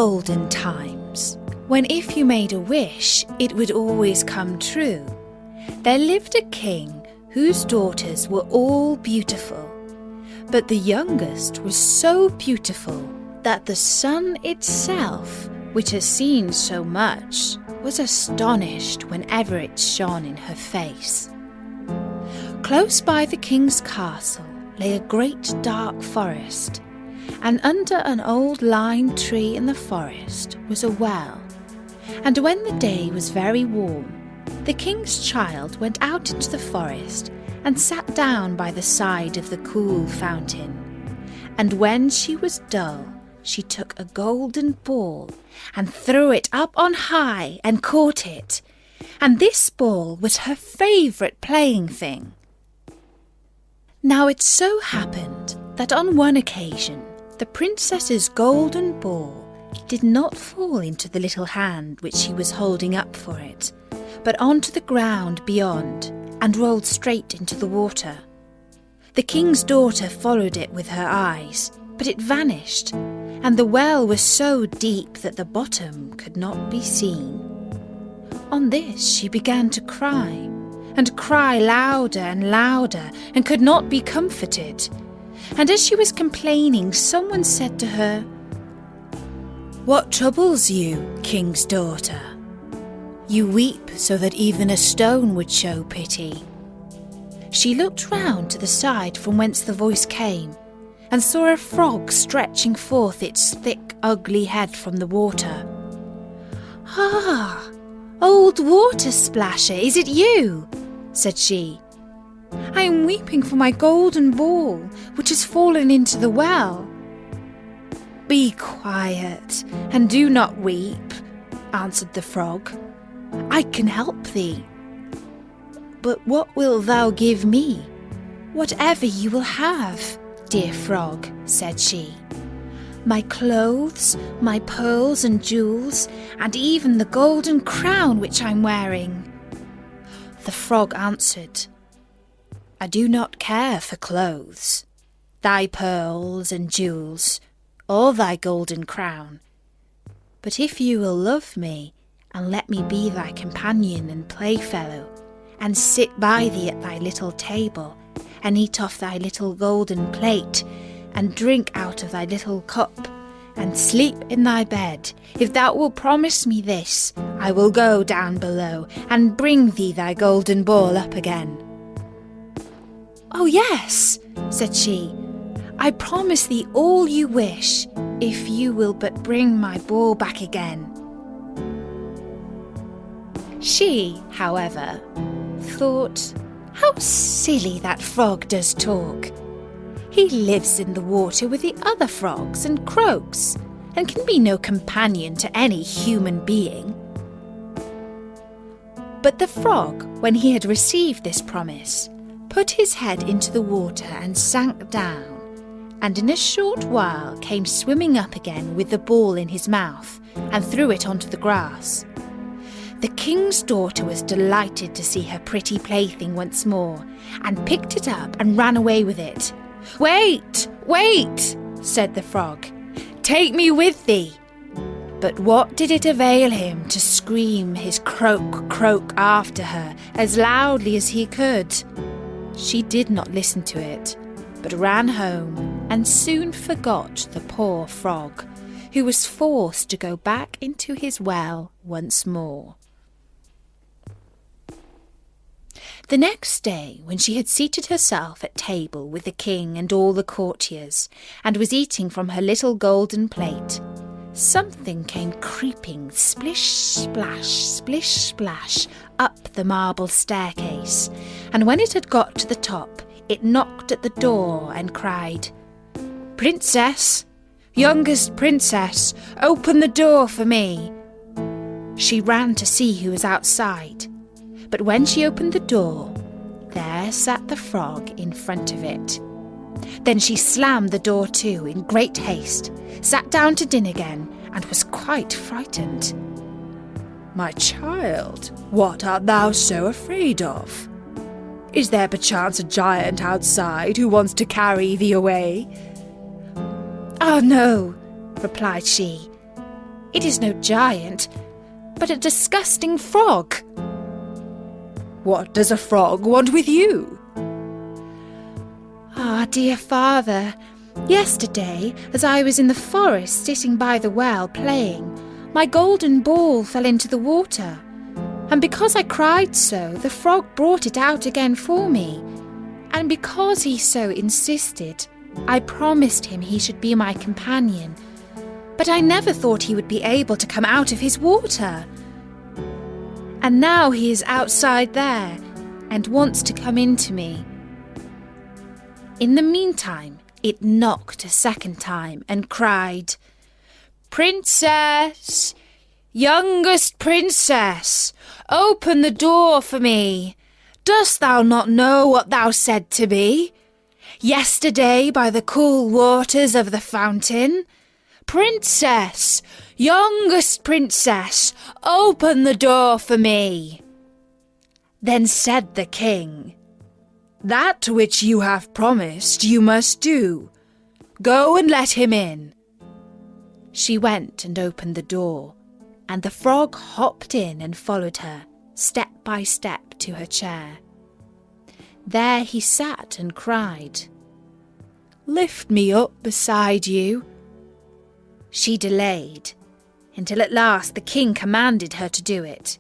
olden times, when if you made a wish, it would always come true, there lived a king whose daughters were all beautiful. But the youngest was so beautiful that the sun itself, which has seen so much, was astonished whenever it shone in her face. Close by the king's castle lay a great dark forest, and under an old lime tree in the forest was a well. And when the day was very warm, the king's child went out into the forest and sat down by the side of the cool fountain. And when she was dull, she took a golden ball and threw it up on high and caught it. And this ball was her favourite playing thing. Now it so happened that on one occasion the princess's golden ball did not fall into the little hand which she was holding up for it, but onto the ground beyond, and rolled straight into the water. The king's daughter followed it with her eyes, but it vanished, and the well was so deep that the bottom could not be seen. On this she began to cry, and cry louder and louder, and could not be comforted. And as she was complaining, someone said to her, "What troubles you, king's daughter? You weep so that even a stone would show pity." She looked round to the side from whence the voice came, and saw a frog stretching forth its thick, ugly head from the water. "Ah, old water splasher, is it you?" said she. "I am weeping for my golden ball, which has fallen into the well." "Be quiet, and do not weep," answered the frog. "I can help thee." "But what wilt thou give me?" "Whatever you will have, dear frog," said she. "My clothes, my pearls and jewels, and even the golden crown which I'm wearing." The frog answered, "I do not care for clothes, thy pearls and jewels, or thy golden crown. But if you will love me, and let me be thy companion and playfellow, and sit by thee at thy little table, and eat off thy little golden plate, and drink out of thy little cup, and sleep in thy bed, if thou wilt promise me this, I will go down below, and bring thee thy golden ball up again." "Oh yes," said she, "I promise thee all you wish, if you will but bring my ball back again." She, however, thought, "How silly that frog does talk. He lives in the water with the other frogs and croaks, and can be no companion to any human being." But the frog, when he had received this promise, put his head into the water and sank down, and in a short while came swimming up again with the ball in his mouth, and threw it onto the grass. The king's daughter was delighted to see her pretty plaything once more, and picked it up and ran away with it. "Wait, wait," said the frog, "take me with thee." But what did it avail him to scream his croak, croak after her as loudly as he could? She did not listen to it, but ran home and soon forgot the poor frog, who was forced to go back into his well once more. The next day, when she had seated herself at table with the king and all the courtiers, and was eating from her little golden plate, something came creeping splish, splash, up the marble staircase, and when it had got to the top, it knocked at the door and cried, "Princess, youngest princess, open the door for me." She ran to see who was outside, but when she opened the door, there sat the frog in front of it. Then she slammed the door to in great haste, sat down to dinner again, and was quite frightened. "My child, what art thou so afraid of? Is there perchance a giant outside who wants to carry thee away?" "Oh no," replied she, It is no giant, but a disgusting frog." "What does a frog want with you?" "Ah, dear father, yesterday, as I was in the forest sitting by the well playing, my golden ball fell into the water, and because I cried so, the frog brought it out again for me, and because he so insisted, I promised him he should be my companion, but I never thought he would be able to come out of his water. And now he is outside there, and wants to come into me." In the meantime, it knocked a second time and cried, "Princess, youngest princess, open the door for me. Dost thou not know what thou said to me yesterday by the cool waters of the fountain? Princess, youngest princess, open the door for me." Then said the king, "That which you have promised you must do. Go and let him in." She went and opened the door, and the frog hopped in and followed her, step by step, to her chair. There he sat and cried, "Lift me up beside you." She delayed, until at last the king commanded her to do it.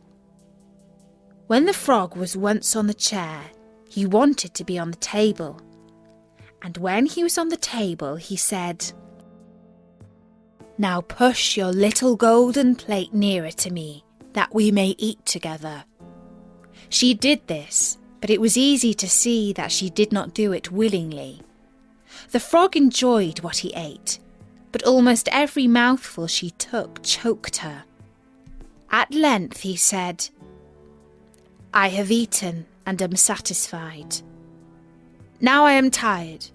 When the frog was once on the chair, he wanted to be on the table. And when he was on the table, he said, "Now push your little golden plate nearer to me, that we may eat together." She did this, but it was easy to see that she did not do it willingly. The frog enjoyed what he ate, but almost every mouthful she took choked her. At length he said, "I have eaten and am satisfied. Now I am tired.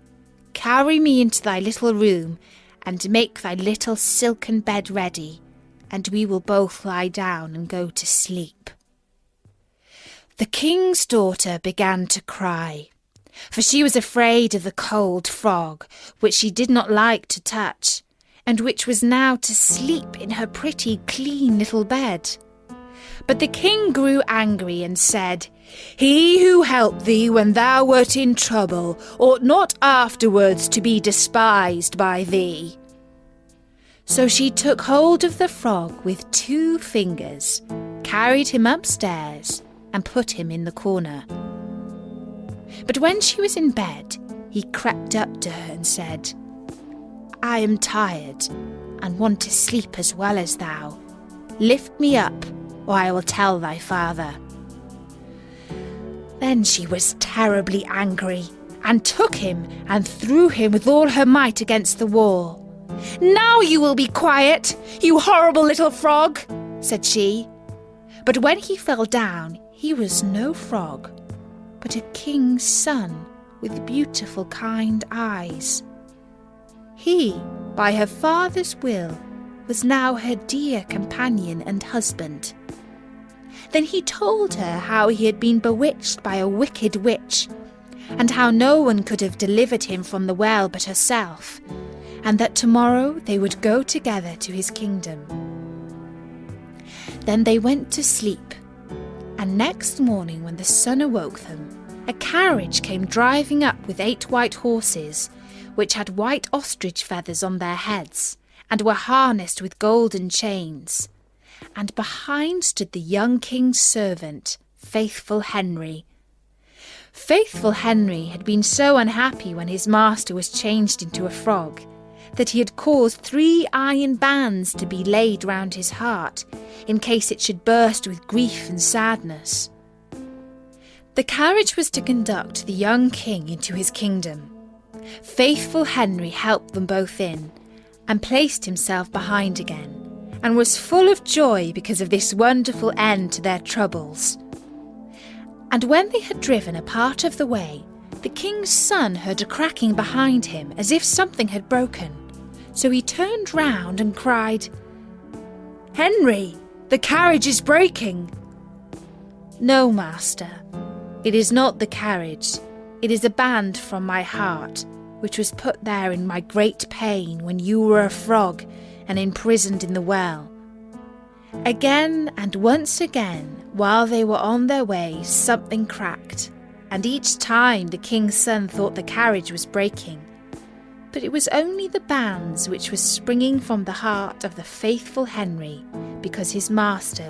Carry me into thy little room and make thy little silken bed ready, and we will both lie down and go to sleep." The king's daughter began to cry, for she was afraid of the cold frog, which she did not like to touch, and which was now to sleep in her pretty, clean little bed. But the king grew angry and said, "He who helped thee when thou wert in trouble ought not afterwards to be despised by thee." So she took hold of the frog with 2 fingers, carried him upstairs, and put him in the corner. But when she was in bed, he crept up to her and said, "I am tired, and want to sleep as well as thou. Lift me up, or I will tell thy father." Then she was terribly angry, and took him and threw him with all her might against the wall. "Now you will be quiet, you horrible little frog," said she. But when he fell down, he was no frog, but a king's son with beautiful kind eyes. He, by her father's will, was now her dear companion and husband. Then he told her how he had been bewitched by a wicked witch, and how no one could have delivered him from the well but herself, and that tomorrow they would go together to his kingdom. Then they went to sleep, and next morning when the sun awoke them, a carriage came driving up with 8 white horses, which had white ostrich feathers on their heads, and were harnessed with golden chains. And behind stood the young king's servant, Faithful Henry. Faithful Henry had been so unhappy when his master was changed into a frog, that he had caused 3 iron bands to be laid round his heart, in case it should burst with grief and sadness. The carriage was to conduct the young king into his kingdom. Faithful Henry helped them both in, and placed himself behind again, and was full of joy because of this wonderful end to their troubles. And when they had driven a part of the way, the king's son heard a cracking behind him as if something had broken. So he turned round and cried, "Henry, the carriage is breaking." "No, master, it is not the carriage. It is a band from my heart, which was put there in my great pain when you were a frog and imprisoned in the well," Again and once again, while they were on their way, something cracked, and each time the king's son thought the carriage was breaking. But it was only the bands which were springing from the heart of the faithful Henry, because his master